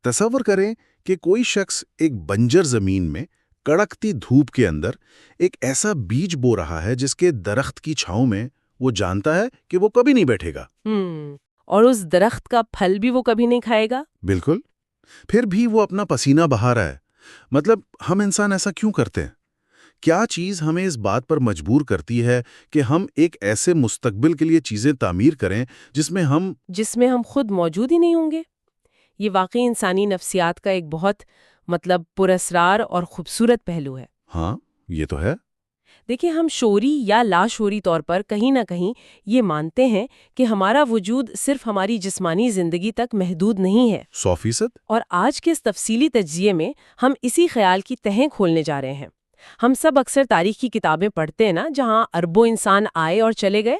تصور کریں کہ کوئی شخص ایک بنجر زمین میں کڑکتی دھوپ کے اندر ایک ایسا بیج بو رہا ہے جس کے درخت کی چھاؤں میں وہ جانتا ہے کہ وہ کبھی نہیں بیٹھے گا۔ اور اس درخت کا پھل بھی وہ کبھی نہیں کھائے گا؟ بالکل۔ پھر بھی وہ اپنا پسینہ بہا رہا ہے۔ مطلب ہم انسان ایسا کیوں کرتے ہیں؟ کیا چیز ہمیں اس بات پر مجبور کرتی ہے کہ ہم ایک ایسے مستقبل کے لیے چیزیں تعمیر کریں جس میں ہم خود موجود ہی نہیں ہوں گے؟ یہ واقعی انسانی نفسیات کا ایک بہت پراسرار اور خوبصورت پہلو ہے۔ ہاں، یہ تو ہے۔ دیکھیں، ہم شعوری یا لاشعوری طور پر کہیں نہ کہیں یہ مانتے ہیں کہ ہمارا وجود صرف ہماری جسمانی زندگی تک محدود نہیں ہے۔ 100%۔ اور آج کے اس تفصیلی تجزیے میں ہم اسی خیال کی تہیں کھولنے جا رہے ہیں۔ ہم سب اکثر تاریخ کی کتابیں پڑھتے ہیں نا، جہاں اربوں انسان آئے اور چلے گئے۔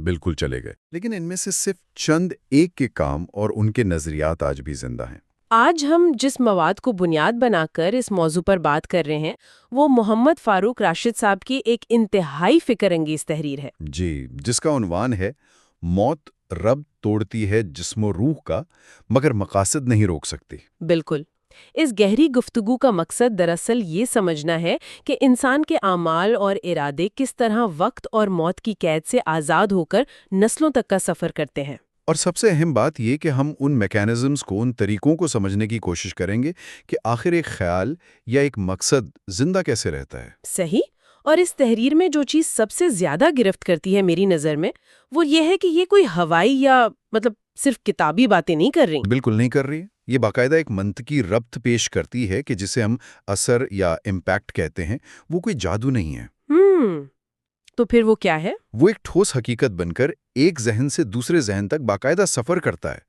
بالکل چلے گئے، لیکن ان میں سے صرف چند ایک کے کام اور ان کے نظریات آج بھی زندہ ہیں۔ آج ہم جس مواد کو بنیاد بنا کر اس موضوع پر بات کر رہے ہیں وہ محمد فاروق راشد صاحب کی ایک انتہائی فکر انگیز تحریر ہے۔ جی، جس کا عنوان ہے موت ربط توڑتی ہے جسم و روح کا، مگر مقاصد نہیں روک سکتی۔ بالکل۔ اس گہری گفتگو کا مقصد دراصل یہ سمجھنا ہے کہ انسان کے اعمال اور ارادے کس طرح وقت اور موت کی قید سے آزاد ہو کر نسلوں تک کا سفر کرتے ہیں۔ اور سب سے اہم بات یہ کہ ہم ان میکانزمز کو، ان طریقوں کو سمجھنے کی کوشش کریں گے کہ آخر ایک خیال یا ایک مقصد زندہ کیسے رہتا ہے۔ صحیح۔ اور اس تحریر میں جو چیز سب سے زیادہ گرفت کرتی ہے میری نظر میں وہ یہ ہے کہ یہ کوئی ہوائی یا صرف کتابی باتیں نہیں کر رہی۔ بالکل نہیں کر رہی۔ یہ باقاعدہ ایک منطقی ربط پیش کرتی ہے کہ جسے ہم اثر یا امپیکٹ کہتے ہیں۔ وہ کوئی جادو نہیں ہے۔ تو پھر وہ کیا ہے؟ وہ ایک ٹھوس حقیقت بن کر ایک ذہن سے دوسرے ذہن تک باقاعدہ سفر کرتا ہے۔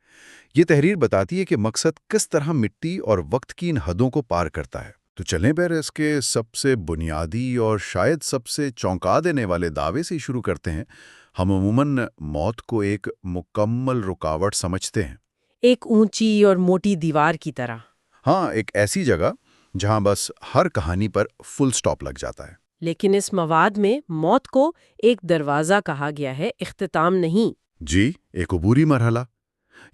یہ تحریر بتاتی ہے کہ مقصد کس طرح مٹی اور وقت کی ان حدوں کو پار کرتا ہے۔ تو چلیں پھر اس کے سب سے بنیادی اور شاید سب سے چونکا دینے والے دعوے سے شروع کرتے ہیں۔ ہم عموماً موت کو ایک مکمل رکاوٹ سمجھتے ہیں، ایک اونچی اور موٹی دیوار کی طرح۔ ہاں، ایک ایسی جگہ جہاں بس ہر کہانی پر فل سٹاپ لگ جاتا ہے۔ لیکن اس مواد میں موت کو ایک دروازہ کہا گیا ہے، اختتام نہیں۔ جی، ایک عبوری مرحلہ،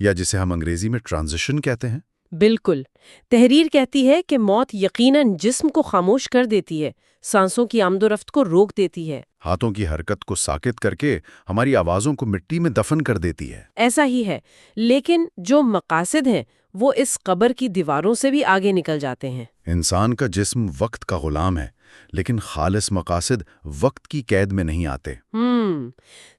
یا جسے ہم انگریزی میں ٹرانزیشن کہتے ہیں۔ بالکل۔ تحریر کہتی ہے کہ موت یقیناً جسم کو خاموش کر دیتی ہے، سانسوں کی آمد و رفت کو روک دیتی ہے، ہاتھوں کی حرکت کو ساکت کر کے ہماری آوازوں کو مٹی میں دفن کر دیتی ہے۔ ایسا ہی ہے، لیکن جو مقاصد ہیں وہ اس قبر کی دیواروں سے بھی آگے نکل جاتے ہیں۔ انسان کا جسم وقت کا غلام ہے، لیکن خالص مقاصد وقت کی قید میں نہیں آتے۔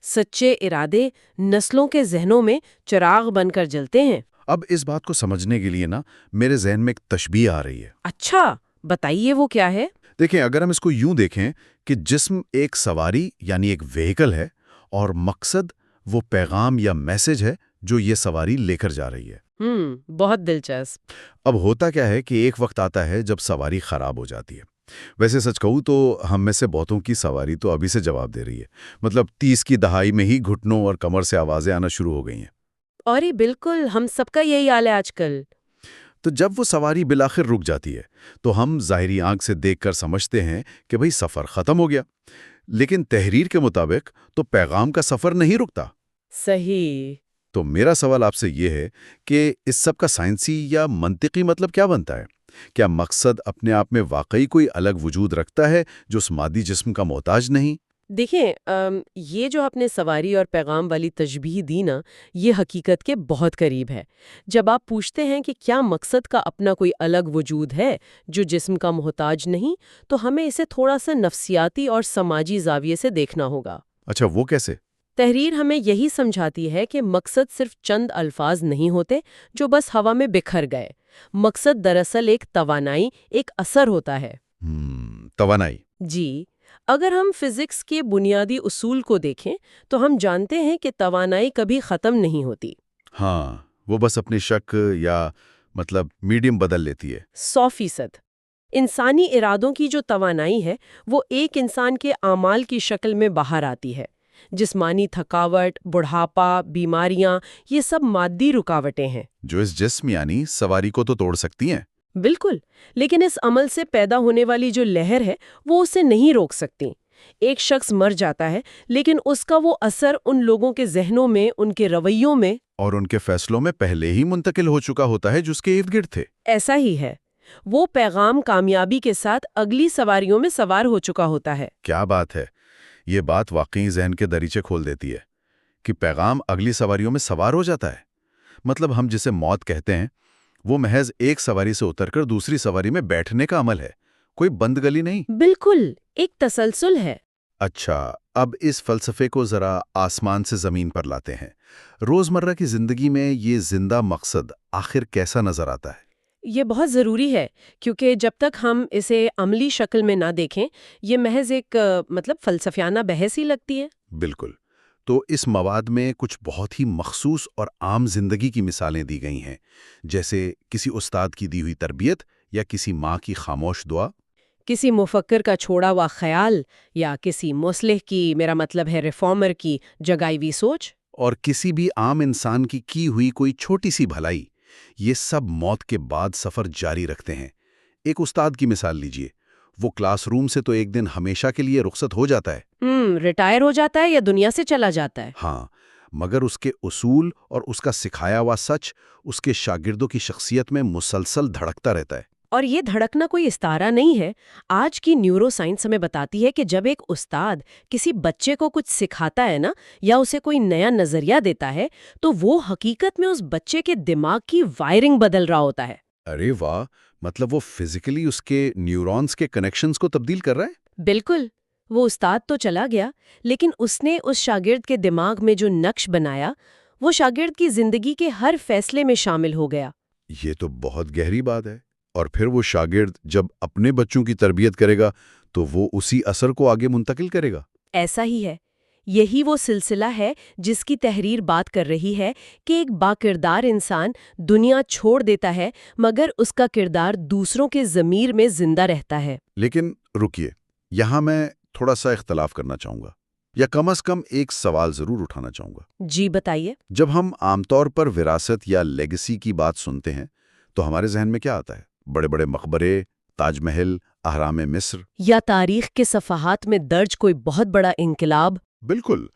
سچے ارادے نسلوں کے ذہنوں میں چراغ بن کر جلتے ہیں۔ اب اس بات کو سمجھنے کے لیے میرے ذہن میں ایک تشبیہ آ رہی ہے۔ اچھا، بتائیے وہ کیا ہے؟ دیکھیں، اگر ہم اس کو یوں دیکھیں کہ جسم ایک سواری یعنی ایک وہیکل ہے، اور مقصد وہ پیغام یا میسج ہے جو یہ سواری لے کر جا رہی ہے۔ بہت دلچسپ۔ اب ہوتا کیا ہے کہ ایک وقت آتا ہے جب سواری خراب ہو جاتی ہے۔ ویسے سچ کہوں تو ہم میں سے بہتوں کی سواری تو ابھی سے جواب دے رہی ہے۔ 30 کی دہائی میں ہی گھٹنوں اور کمر سے آوازیں آنا شروع ہو گئی ہیں۔ اور یہ بالکل ہم سب کا یہی حال ہے آج کل۔ تو جب وہ سواری بالآخر رک جاتی ہے تو ہم ظاہری آنکھ سے دیکھ کر سمجھتے ہیں کہ بھئی سفر ختم ہو گیا، لیکن تحریر کے مطابق تو پیغام کا سفر نہیں رکتا۔ صحیح۔ تو میرا سوال آپ سے یہ ہے کہ اس سب کا سائنسی یا منطقی مطلب کیا بنتا ہے؟ کیا مقصد اپنے آپ میں واقعی کوئی الگ وجود رکھتا ہے جو اس مادی جسم کا محتاج نہیں؟ دیکھیں، یہ جو آپ نے سواری اور پیغام والی تشبیہ دی نا، یہ حقیقت کے بہت قریب ہے۔ جب آپ پوچھتے ہیں کہ کیا مقصد کا اپنا کوئی الگ وجود ہے جو جسم کا محتاج نہیں، تو ہمیں اسے تھوڑا سا نفسیاتی اور سماجی زاویے سے دیکھنا ہوگا۔ اچھا، وہ کیسے؟ تحریر ہمیں یہی سمجھاتی ہے کہ مقصد صرف چند الفاظ نہیں ہوتے جو بس ہوا میں بکھر گئے۔ مقصد دراصل ایک توانائی، ایک اثر ہوتا ہے۔ توانائی؟ جی، اگر ہم فزکس کے بنیادی اصول کو دیکھیں تو ہم جانتے ہیں کہ توانائی کبھی ختم نہیں ہوتی۔ ہاں، وہ بس اپنی شکل یا میڈیم بدل لیتی ہے۔ 100%۔ انسانی ارادوں کی جو توانائی ہے وہ ایک انسان کے اعمال کی شکل میں باہر آتی ہے۔ جسمانی تھکاوٹ، بڑھاپا، بیماریاں، یہ سب مادی رکاوٹیں ہیں جو اس جسم یعنی سواری کو تو توڑ سکتی ہیں۔ بالکل، لیکن اس عمل سے پیدا ہونے والی جو لہر ہے وہ اسے نہیں روک سکتی۔ ایک شخص مر جاتا ہے لیکن اس کا وہ اثر ان لوگوں کے ذہنوں میں، ان کے رویوں میں اور ان کے فیصلوں میں پہلے ہی منتقل ہو چکا ہوتا ہے جو اس کے ارد گرد تھے۔ ایسا ہی ہے، وہ پیغام کامیابی کے ساتھ اگلی سواریوں میں سوار ہو چکا ہوتا ہے۔ کیا بات ہے! یہ بات واقعی ذہن کے دریچے کھول دیتی ہے کہ پیغام اگلی سواریوں میں سوار ہو جاتا ہے۔ مطلب ہم جسے موت کہتے ہیں وہ محض ایک سواری سے اتر کر دوسری سواری میں بیٹھنے کا عمل ہے، کوئی بند گلی نہیں۔ بالکل، ایک تسلسل ہے۔ اچھا، اب اس فلسفے کو ذرا آسمان سے زمین پر لاتے ہیں۔ روزمرہ کی زندگی میں یہ زندہ مقصد آخر کیسا نظر آتا ہے؟ یہ بہت ضروری ہے، کیونکہ جب تک ہم اسے عملی شکل میں نہ دیکھیں یہ محض ایک فلسفیانہ بحث ہی لگتی ہے۔ بالکل۔ تو اس مواد میں کچھ بہت ہی مخصوص اور عام زندگی کی مثالیں دی گئی ہیں، جیسے کسی استاد کی دی ہوئی تربیت یا کسی ماں کی خاموش دعا۔ کسی مفکر کا چھوڑا ہوا خیال یا کسی مصلح کی، میرا مطلب ہے ریفارمر کی جگائی ہوئی سوچ۔ اور کسی بھی عام انسان کی ہوئی کوئی چھوٹی سی بھلائی، یہ سب موت کے بعد سفر جاری رکھتے ہیں۔ ایک استاد کی مثال لیجئے، وہ کلاس روم سے تو ایک دن ہمیشہ کے لیے رخصت ہو جاتا ہے، ریٹائر ہو جاتا ہے یا دنیا سے چلا جاتا ہے۔ ہاں، مگر اس کے اصول اور اس کا سکھایا ہوا سچ اس کے شاگردوں کی شخصیت میں مسلسل دھڑکتا رہتا ہے۔ اور یہ دھڑکنا کوئی استعارہ نہیں ہے۔ آج کی نیورو سائنس ہمیں بتاتی ہے کہ جب ایک استاد کسی بچے کو کچھ سکھاتا ہے نا، یا اسے کوئی نیا نظریہ دیتا ہے، تو وہ حقیقت میں اس بچے کے دماغ کی وائرنگ بدل رہا ہوتا ہے۔ ارے واہ! مطلب وہ فزیکلی اس کے نیورونز کے کنیکشنز کو تبدیل کر رہا ہے؟ بالکل، وہ استاد تو چلا گیا، لیکن اس نے اس شاگرد کے دماغ میں جو نقش بنایا وہ شاگرد کی زندگی کے ہر فیصلے میں شامل ہو گیا۔ یہ تو بہت گہری بات ہے۔ اور پھر وہ شاگرد جب اپنے بچوں کی تربیت کرے گا تو وہ اسی اثر کو آگے منتقل کرے گا۔ ایسا ہی ہے، یہی وہ سلسلہ ہے جس کی تحریر بات کر رہی ہے کہ ایک باکردار انسان دنیا چھوڑ دیتا ہے مگر اس کا کردار دوسروں کے ضمیر میں زندہ رہتا ہے۔ لیکن رکیے، یہاں میں تھوڑا سا اختلاف کرنا چاہوں گا، یا کم از کم ایک سوال ضرور اٹھانا چاہوں گا۔ جی بتائیے۔ جب ہم عام طور پر وراثت یا لیگیسی کی بات سنتے ہیں تو ہمارے ذہن میں کیا آتا ہے؟ بڑے بڑے مقبرے، تاج محل، اہرام مصر، یا تاریخ کے صفحات میں درج کوئی بہت بڑا انقلاب؟ بالکل۔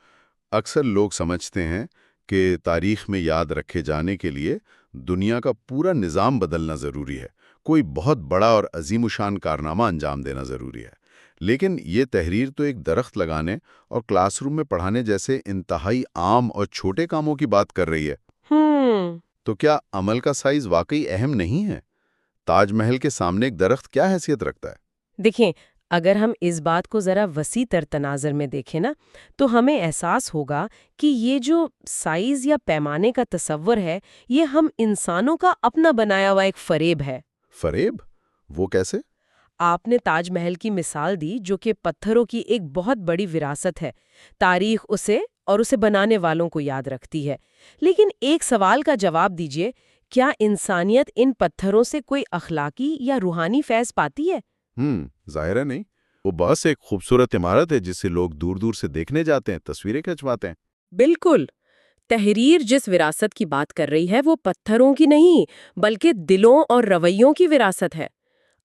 اکثر لوگ سمجھتے ہیں کہ تاریخ میں یاد رکھے جانے کے لیے دنیا کا پورا نظام بدلنا ضروری ہے، کوئی بہت بڑا اور عظیم الشان کارنامہ انجام دینا ضروری ہے۔ لیکن یہ تحریر تو ایک درخت لگانے اور کلاس روم میں پڑھانے جیسے انتہائی عام اور چھوٹے کاموں کی بات کر رہی ہے۔ تو کیا عمل کا سائز واقعی اہم نہیں ہے؟ تاج محل کے سامنے ایک درخت کیا حیثیت رکھتا ہے؟ دیکھیں، اگر ہم اس بات کو ذرا وسیع تر تناظر میں دیکھیں نا، تو ہمیں احساس ہوگا کہ یہ جو سائز یا پیمانے کا تصور ہے، یہ ہم انسانوں کا اپنا بنایا ہوا ایک فریب ہے۔ فریب؟ وہ کیسے؟ آپ نے تاج محل کی مثال دی، جو کہ پتھروں کی ایک بہت بڑی وراثت ہے۔ تاریخ اسے اور اسے بنانے والوں کو یاد رکھتی ہے۔ لیکن ایک سوال کا جواب دیجئے، کیا انسانیت ان پتھروں سے کوئی اخلاقی یا روحانی فیض پاتی ہے؟ ظاہر ہے نہیں۔ وہ بس ایک خوبصورت عمارت ہے جسے لوگ دور دور سے دیکھنے جاتے ہیں، تصویریں کھنچواتے ہیں۔ بالکل۔ تحریر جس وراثت کی بات کر رہی ہے وہ پتھروں کی نہیں، بلکہ دلوں اور رویوں کی وراثت ہے۔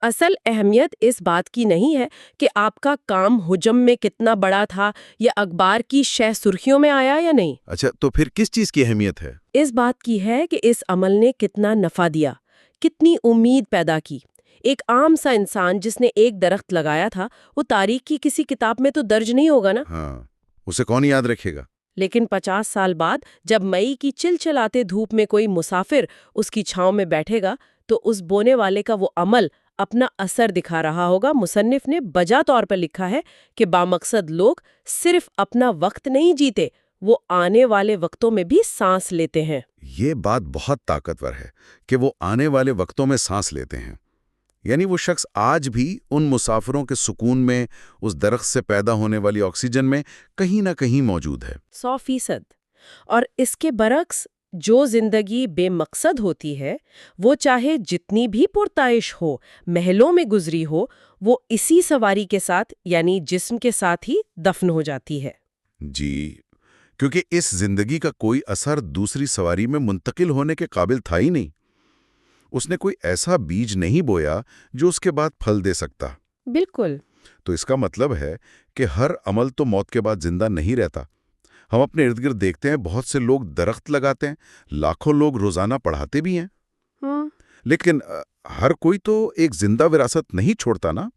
اصل اہمیت اس بات کی نہیں ہے کہ آپ کا کام حجم میں کتنا بڑا تھا یا اخبار کی شہ سرخیوں میں آیا یا نہیں۔ اچھا، تو پھر کس چیز کی اہمیت ہے؟ اس بات کی ہے کہ اس عمل نے کتنا نفع دیا، کتنی امید پیدا کی۔ ایک عام سا انسان جس نے ایک درخت لگایا تھا، وہ تاریخ کی کسی کتاب میں تو درج نہیں ہوگا نا۔ ہاں، اسے کون یاد رکھے گا؟ لیکن 50 سال بعد جب مئی کی چلچلاتے دھوپ میں کوئی مسافر اس کی چھاؤں میں بیٹھے گا تو اس بونے والے کا وہ عمل اپنا اثر دکھا رہا ہوگا۔ مصنف نے بجا طور پر لکھا ہے کہ بامقصد لوگ صرف اپنا وقت نہیں جیتے، وہ آنے والے وقتوں میں بھی سانس لیتے ہیں۔ یہ بات بہت طاقتور ہے کہ وہ آنے والے وقتوں میں سانس لیتے ہیں، یعنی وہ شخص آج بھی ان مسافروں کے سکون میں، اس درخت سے پیدا ہونے والی آکسیجن میں کہیں نہ کہیں موجود ہے۔ 100%۔ اور اس کے برعکس جو زندگی بے مقصد ہوتی ہے، وہ چاہے جتنی بھی پرتعیش ہو، محلوں میں گزری ہو، وہ اسی سواری کے ساتھ یعنی جسم کے ساتھ ہی دفن ہو جاتی ہے۔ جی، کیونکہ اس زندگی کا کوئی اثر دوسری سواری میں منتقل ہونے کے قابل تھا ہی نہیں۔ اس نے کوئی ایسا بیج نہیں بویا جو اس کے بعد پھل دے سکتا۔ بالکل۔ تو اس کا مطلب ہے کہ ہر عمل تو موت کے بعد زندہ نہیں رہتا۔ ہم اپنے ارد گرد دیکھتے ہیں بہت سے لوگ درخت لگاتے ہیں، لاکھوں لوگ روزانہ پڑھاتے بھی ہیں، ہوں لیکن ہر کوئی تو ایک زندہ وراثت نہیں چھوڑتا نا۔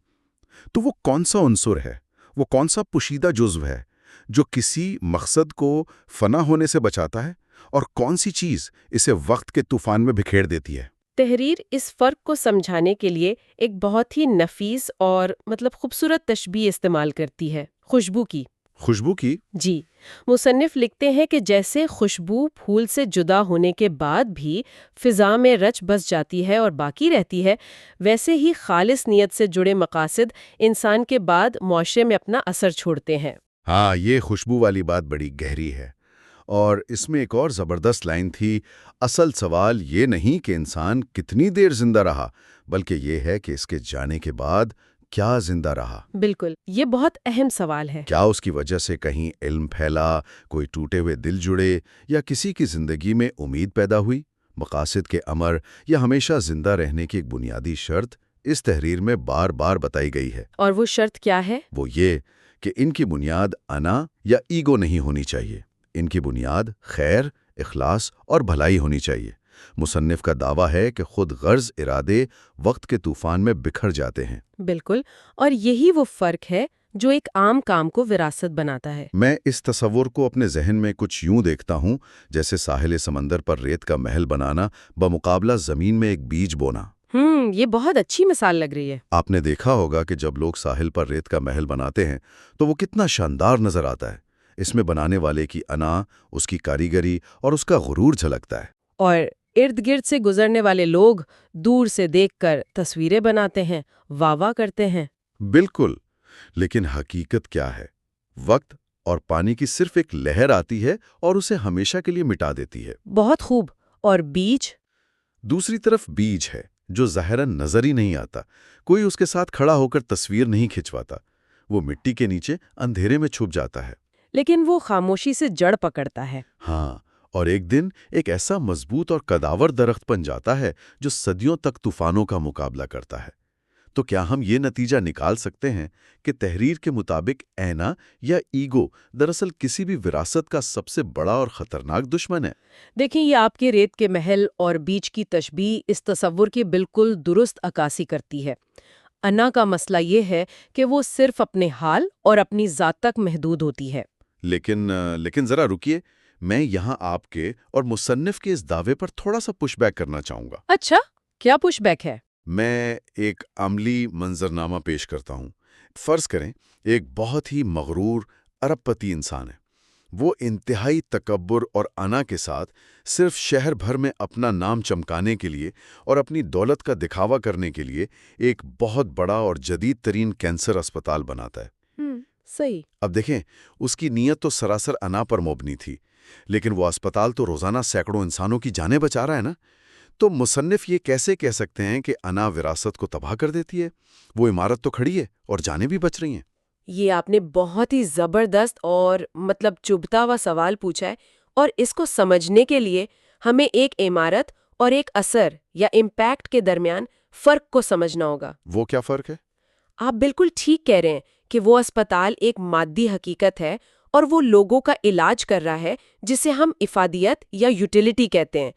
تو وہ کون سا عنصر ہے، وہ کون سا پوشیدہ جزو ہے جو کسی مقصد کو فنا ہونے سے بچاتا ہے، اور کون سی چیز اسے وقت کے طوفان میں بکھیر دیتی ہے؟ تحریر اس فرق کو سمجھانے کے لیے ایک بہت ہی نفیس اور خوبصورت تشبیہ استعمال کرتی ہے، خوشبو کی۔ خوشبو کی؟ جی، مصنف لکھتے ہیں کہ جیسے خوشبو پھول سے جدا ہونے کے بعد بھی فضا میں رچ بس جاتی ہے اور باقی رہتی ہے، ویسے ہی خالص نیت سے جڑے مقاصد انسان کے بعد معاشرے میں اپنا اثر چھوڑتے ہیں۔ ہاں، یہ خوشبو والی بات بڑی گہری ہے، اور اس میں ایک اور زبردست لائن تھی: اصل سوال یہ نہیں کہ انسان کتنی دیر زندہ رہا، بلکہ یہ ہے کہ اس کے جانے کے بعد کیا زندہ رہا۔ بالکل، یہ بہت اہم سوال ہے۔ کیا اس کی وجہ سے کہیں علم پھیلا، کوئی ٹوٹے ہوئے دل جڑے، یا کسی کی زندگی میں امید پیدا ہوئی؟ مقاصد کے امر یا ہمیشہ زندہ رہنے کی ایک بنیادی شرط اس تحریر میں بار بار بتائی گئی ہے۔ اور وہ شرط کیا ہے؟ وہ یہ کہ ان کی بنیاد انا یا ایگو نہیں ہونی چاہیے، ان کی بنیاد خیر، اخلاص اور بھلائی ہونی چاہیے۔ مصنف کا دعویٰ ہے کہ خود غرض ارادے وقت کے طوفان میں بکھر جاتے ہیں۔ بالکل، اور یہی وہ فرق ہے جو ایک عام کام کو وراثت بناتا ہے۔ میں اس تصور کو اپنے ذہن میں کچھ یوں دیکھتا ہوں جیسے ساحل سمندر پر ریت کا محل بنانا بمقابلہ زمین میں ایک بیج بونا۔ یہ بہت اچھی مثال لگ رہی ہے۔ آپ نے دیکھا ہوگا کہ جب لوگ ساحل پر ریت کا محل بناتے ہیں تو وہ کتنا شاندار نظر آتا ہے۔ اس میں بنانے والے کی انا، اس کی کاریگری اور اس کا غرور جھلکتا ہے۔ اور ارد گرد سے گزرنے والے لوگ دور سے دیکھ کر تصویریں بناتے ہیں، واہ واہ کرتے ہیں۔ بالکل، لیکن حقیقت کیا ہے؟ وقت اور پانی کی صرف ایک لہر آتی ہے اور اسے ہمیشہ کے لیے مٹا دیتی ہے۔ بہت خوب۔ اور بیج؟ دوسری طرف بیج ہے جو ظاہراً نظر ہی نہیں آتا، کوئی اس کے ساتھ کھڑا ہو کر تصویر نہیں کھنچواتا، وہ مٹی کے نیچے اندھیرے میں چھپ جاتا ہے۔ لیکن وہ خاموشی سے جڑ پکڑتا ہے۔ ہاں، اور ایک دن ایک ایسا مضبوط اور قداور درخت بن جاتا ہے جو صدیوں تک طوفانوں کا مقابلہ کرتا ہے۔ تو کیا ہم یہ نتیجہ نکال سکتے ہیں کہ تحریر کے مطابق اینا یا ایگو دراصل کسی بھی وراثت کا سب سے بڑا اور خطرناک دشمن ہے؟ دیکھیں، یہ آپ کے ریت کے محل اور بیج کی تشبیہ اس تصور کی بالکل درست عکاسی کرتی ہے۔ انا کا مسئلہ یہ ہے کہ وہ صرف اپنے حال اور اپنی ذات تک محدود ہوتی ہے۔ لیکن ذرا رکیے، میں یہاں آپ کے اور مصنف کے اس دعوے پر تھوڑا سا پش بیک کرنا چاہوں گا۔ اچھا، کیا پش بیک ہے؟ میں ایک عملی منظرنامہ پیش کرتا ہوں۔ فرض کریں ایک بہت ہی مغرور ارب پتی انسان ہے، وہ انتہائی تکبر اور انا کے ساتھ صرف شہر بھر میں اپنا نام چمکانے کے لیے اور اپنی دولت کا دکھاوا کرنے کے لیے ایک بہت بڑا اور جدید ترین کینسر اسپتال بناتا ہے۔ صحیح۔ اب دیکھیں، اس کی نیت تو سراسر انا پر مبنی تھی، لیکن وہ اسپتال تو روزانہ سینکڑوں انسانوں کی جانیں بچا رہا ہے نا۔ تو مصنف یہ کیسے کہہ سکتے ہیں کہ انا وراثت کو تباہ کر دیتی ہے؟ وہ عمارت تو کھڑی ہے اور جانیں بھی بچ رہی ہیں۔ یہ آپ نے بہت ہی زبردست اور چبھتا ہوا سوال پوچھا ہے، اور اس کو سمجھنے کے لیے ہمیں ایک عمارت اور ایک اثر یا امپیکٹ کے درمیان فرق کو سمجھنا ہوگا۔ وہ کیا فرق ہے؟ آپ بالکل ٹھیک کہہ رہے ہیں کہ وہ اسپتال ایک مادی حقیقت ہے اور وہ لوگوں کا علاج کر رہا ہے جسے ہم افادیت یا یوٹیلیٹی کہتے ہیں،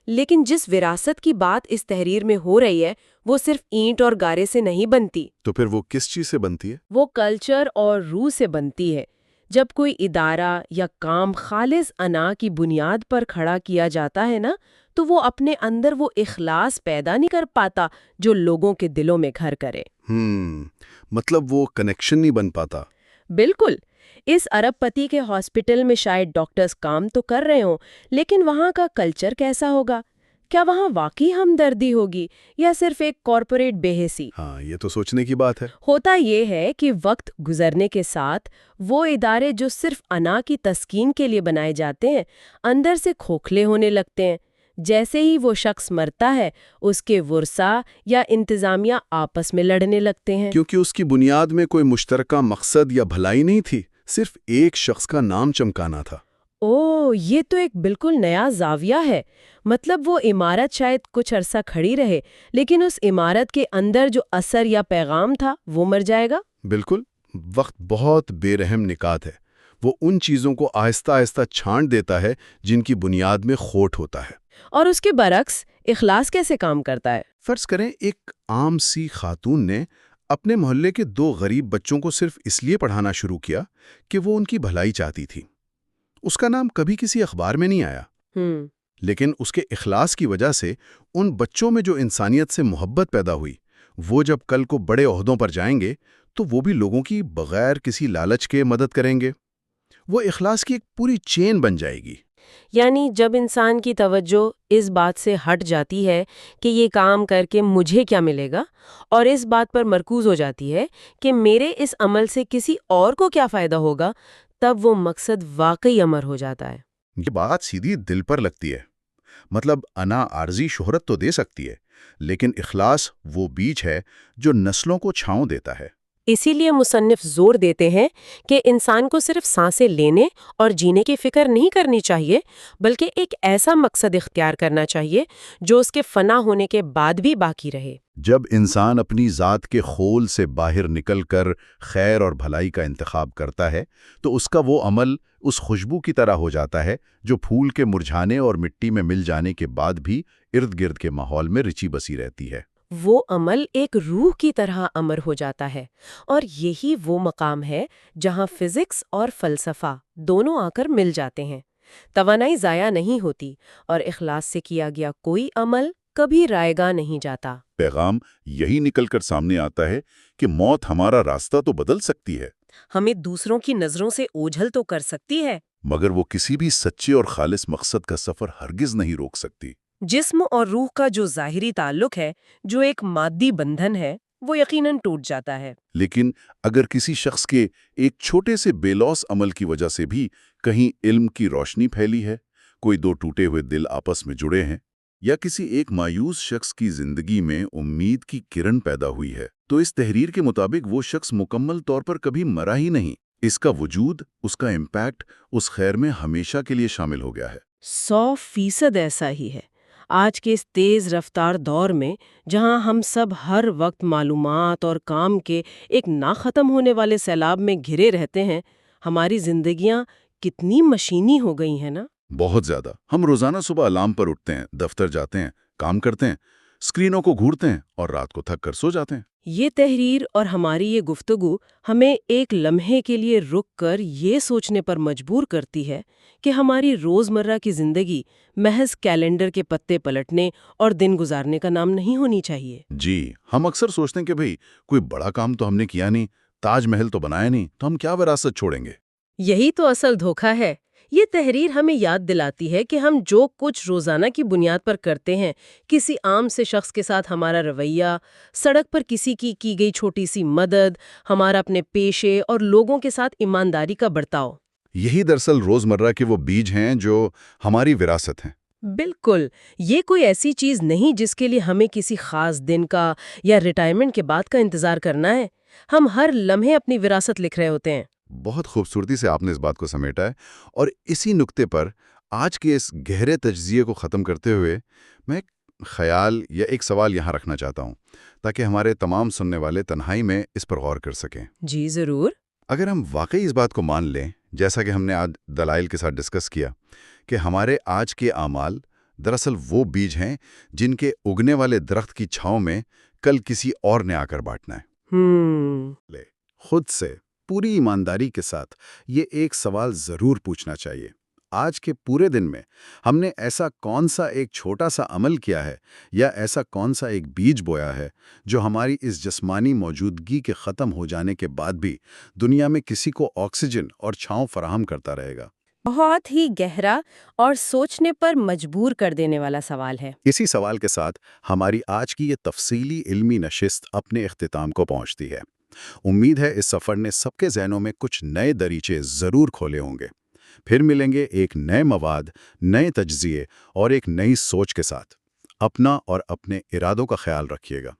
لیکن جس وراثت کی بات اس تحریر میں ہو رہی ہے وہ صرف اینٹ اور گارے سے نہیں بنتی۔ تو پھر وہ کس چیز سے بنتی ہے؟ وہ کلچر اور روح سے بنتی ہے۔ جب کوئی ادارہ یا کام خالص انا کی بنیاد پر کھڑا کیا جاتا ہے نا، تو وہ اپنے اندر وہ اخلاص پیدا نہیں کر پاتا جو لوگوں کے دلوں میں گھر کرے۔ مطلب وہ کنیکشن نہیں بن پاتا۔ بالکل۔ اس ارب پتی کے ہاسپٹل میں شاید ڈاکٹرز کام تو کر رہے ہوں، لیکن وہاں کا کلچر کیسا ہوگا؟ کیا وہاں واقعی ہمدردی ہوگی یا صرف ایک کارپوریٹ بے حسی؟ ہاں، یہ تو سوچنے کی بات ہے۔ ہوتا یہ ہے کہ وقت گزرنے کے ساتھ وہ ادارے جو صرف انا کی تسکین کے لیے بنائے جاتے ہیں اندر سے کھوکھلے ہونے لگتے ہیں۔ جیسے ہی وہ شخص مرتا ہے، اس کے ورثاء یا انتظامیہ آپس میں لڑنے لگتے ہیں، کیونکہ اس کی بنیاد میں کوئی مشترکہ مقصد یا بھلائی نہیں تھی، صرف ایک شخص کا نام چمکانا تھا۔ یہ تو ایک بالکل نیا زاویہ ہے۔ مطلب وہ عمارت شاید کچھ عرصہ کھڑی رہے، لیکن اس عمارت کے اندر جو اثر یا پیغام تھا وہ مر جائے گا۔ بالکل، وقت بہت بے رحم نکات ہے۔ وہ ان چیزوں کو آہستہ آہستہ چھانٹ دیتا ہے جن کی بنیاد میں کھوٹ ہوتا ہے۔ اور اس کے برعکس اخلاص کیسے کام کرتا ہے؟ فرض کریں ایک عام سی خاتون نے اپنے محلے کے 2 غریب بچوں کو صرف اس لیے پڑھانا شروع کیا کہ وہ ان کی بھلائی چاہتی تھی۔ اس کا نام کبھی کسی اخبار میں نہیں آیا، لیکن اس کے اخلاص کی وجہ سے ان بچوں میں جو انسانیت سے محبت پیدا ہوئی، وہ جب کل کو بڑے عہدوں پر جائیں گے تو وہ بھی لوگوں کی بغیر کسی لالچ کے مدد کریں گے۔ وہ اخلاص کی ایک پوری چین بن جائے گی۔ یعنی جب انسان کی توجہ اس بات سے ہٹ جاتی ہے کہ یہ کام کر کے مجھے کیا ملے گا، اور اس بات پر مرکوز ہو جاتی ہے کہ میرے اس عمل سے کسی اور کو کیا فائدہ ہوگا، تب وہ مقصد واقعی امر ہو جاتا ہے۔ یہ بات سیدھی دل پر لگتی ہے۔ مطلب انا عارضی شہرت تو دے سکتی ہے، لیکن اخلاص وہ بیج ہے جو نسلوں کو چھاؤں دیتا ہے۔ اسی لیے مصنف زور دیتے ہیں کہ انسان کو صرف سانسیں لینے اور جینے کی فکر نہیں کرنی چاہیے، بلکہ ایک ایسا مقصد اختیار کرنا چاہیے جو اس کے فنا ہونے کے بعد بھی باقی رہے۔ جب انسان اپنی ذات کے خول سے باہر نکل کر خیر اور بھلائی کا انتخاب کرتا ہے تو اس کا وہ عمل اس خوشبو کی طرح ہو جاتا ہے جو پھول کے مرجھانے اور مٹی میں مل جانے کے بعد بھی ارد گرد کے ماحول میں رچی بسی رہتی ہے۔ وہ عمل ایک روح کی طرح امر ہو جاتا ہے، اور یہی وہ مقام ہے جہاں فزکس اور فلسفہ دونوں آ کر مل جاتے ہیں۔ توانائی ضائع نہیں ہوتی، اور اخلاص سے کیا گیا کوئی عمل کبھی رائے گاں نہیں جاتا۔ پیغام یہی نکل کر سامنے آتا ہے کہ موت ہمارا راستہ تو بدل سکتی ہے، ہمیں دوسروں کی نظروں سے اوجھل تو کر سکتی ہے، مگر وہ کسی بھی سچے اور خالص مقصد کا سفر ہرگز نہیں روک سکتی۔ جسم اور روح کا جو ظاہری تعلق ہے، جو ایک مادی بندھن ہے، وہ یقیناً ٹوٹ جاتا ہے۔ لیکن اگر کسی شخص کے ایک چھوٹے سے بے لوث عمل کی وجہ سے بھی کہیں علم کی روشنی پھیلی ہے، کوئی 2 ٹوٹے ہوئے دل آپس میں جڑے ہیں، یا کسی ایک مایوس شخص کی زندگی میں امید کی کرن پیدا ہوئی ہے، تو اس تحریر کے مطابق وہ شخص مکمل طور پر کبھی مرا ہی نہیں۔ اس کا وجود، اس کا امپیکٹ اس خیر میں ہمیشہ کے لیے شامل ہو گیا ہے۔ 100% ایسا ہی ہے۔ آج کے اس تیز رفتار دور میں، جہاں ہم سب ہر وقت معلومات اور کام کے ایک نہ ختم ہونے والے سیلاب میں گھرے رہتے ہیں، ہماری زندگیاں کتنی مشینی ہو گئی ہیں نا؟ بہت زیادہ۔ ہم روزانہ صبح الارم پر اٹھتے ہیں، دفتر جاتے ہیں، کام کرتے ہیں، اسکرینوں کو گھورتے ہیں اور رات کو تھک کر سو جاتے ہیں۔ یہ تحریر اور ہماری یہ گفتگو ہمیں ایک لمحے کے لیے رک کر یہ سوچنے پر مجبور کرتی ہے کہ ہماری روزمرہ کی زندگی محض کیلنڈر کے پتے پلٹنے اور دن گزارنے کا نام نہیں ہونی چاہیے۔ جی، ہم اکثر سوچتے ہیں کہ بھئی کوئی بڑا کام تو ہم نے کیا نہیں، تاج محل تو بنایا نہیں، تو ہم کیا وراثت چھوڑیں گے؟ یہی تو اصل دھوکہ ہے۔ یہ تحریر ہمیں یاد دلاتی ہے کہ ہم جو کچھ روزانہ کی بنیاد پر کرتے ہیں، کسی عام سے شخص کے ساتھ ہمارا رویہ، سڑک پر کسی کی گئی چھوٹی سی مدد، ہمارا اپنے پیشے اور لوگوں کے ساتھ ایمانداری کا برتاؤ، یہی دراصل روزمرہ کے وہ بیج ہیں جو ہماری وراثت ہیں۔ بالکل، یہ کوئی ایسی چیز نہیں جس کے لیے ہمیں کسی خاص دن کا یا ریٹائرمنٹ کے بعد کا انتظار کرنا ہے۔ ہم ہر لمحے اپنی وراثت لکھ رہے ہوتے ہیں۔ بہت خوبصورتی سے آپ نے اس بات کو سمیٹا ہے، اور اسی نقطے پر آج کے اس گہرے تجزیے کو ختم کرتے ہوئے میں ایک خیال یا ایک سوال یہاں رکھنا چاہتا ہوں تاکہ ہمارے تمام سننے والے تنہائی میں اس پر غور کر سکیں۔ جی ضرور۔ اگر ہم واقعی اس بات کو مان لیں، جیسا کہ ہم نے آج دلائل کے ساتھ ڈسکس کیا، کہ ہمارے آج کے اعمال دراصل وہ بیج ہیں جن کے اگنے والے درخت کی چھاؤں میں کل کسی اور نے آ کر بانٹنا ہے، خود سے پوری ایمانداری کے ساتھ یہ ایک سوال ضرور پوچھنا چاہیے: آج کے پورے دن میں ہم نے ایسا کون سا ایک چھوٹا سا عمل کیا ہے، یا ایسا کون سا ایک بیج بویا ہے جو ہماری اس جسمانی موجودگی کے ختم ہو جانے کے بعد بھی دنیا میں کسی کو آکسیجن اور چھاؤں فراہم کرتا رہے گا؟ بہت ہی گہرا اور سوچنے پر مجبور کر دینے والا سوال ہے۔ اسی سوال کے ساتھ ہماری آج کی یہ تفصیلی علمی نشست اپنے اختتام کو پہنچتی ہے۔ امید ہے اس سفر نے سب کے ذہنوں میں کچھ نئے دریچے ضرور کھولے ہوں گے۔ پھر ملیں گے ایک نئے مواد، نئے تجزیے اور ایک نئی سوچ کے ساتھ۔ اپنا اور اپنے ارادوں کا خیال رکھیے گا۔